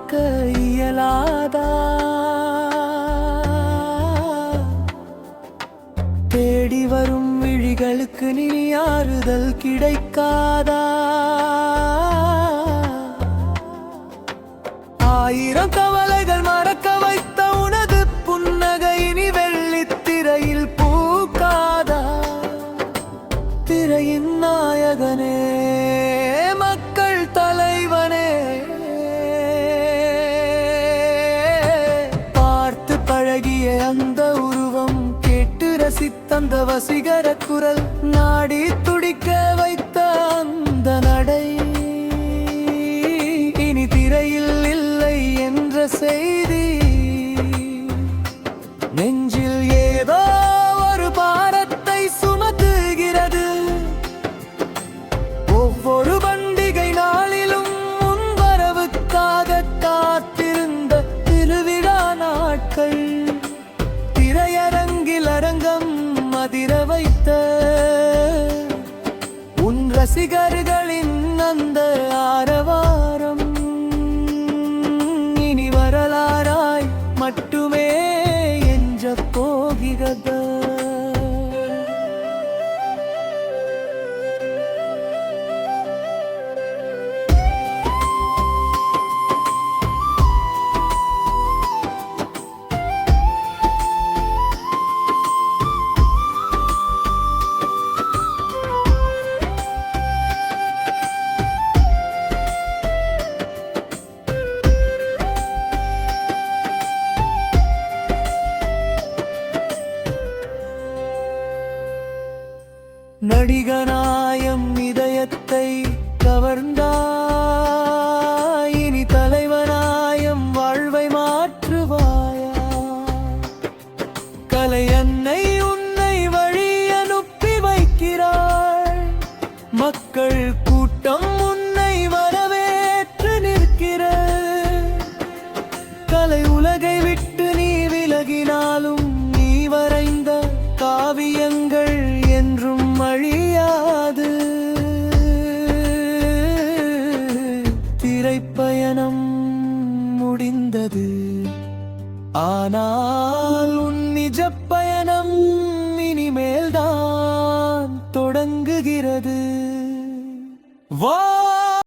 மறக்க இயலாதா? தேடி வரும் விழிகளுக்கு நீ ஆறுதல் கிடைக்காதா? ஆயிரம் கவலைகள் மறக்க வைத்த உனது புன்னகை இனி வெள்ளித்திரையில் பூக்காதா? திரையின் நாயகனே, மக்கள் தலைவனே, பார்த்து பழகிய அந்த உருவம், கேட்டு ரசித்தந்த வசீகர குரல், நாடி துடிக்க வைத்த அந்த நடை, இனி திரையில் இல்லை என்ற செய்தி நெஞ்சில் ஏதோ ஒரு பாரத்தை சுமத்துகிறது. ஒவ்வொரு பண்டிகை நாளிலும் உன் வரவுக்காக காத்திருந்த திருவிழா நாட்கள், திரையரங்கில் அரங்கம் அதிர வைத்த உன் ரசிகர்களின் அந்த ஆரவாரம் இனி வரலாறாய் மட்டுமே எஞ்சப் போகிறது. நடிகனாயம் இதயத்தை கவர்ந்தாய், இனி தலைவனாயம் வாழ்வை மாற்றுவாயா? கலை அன்னை உன்னை வழி அனுப்பி வைக்கிறாள், மக்கள் கூட்டம் உன்னை வரவேற்று நிற்கிறது. கலை உலகை விட்டு நீ விலகினாலும் நீ வரைந்த காவியங்கள் என்றும் அழியாது. திரைப்பயணம் முடிந்தது, ஆனால் உன் நிஜ பயணம் இனிமேல்தான் தொடங்குகிறது. வா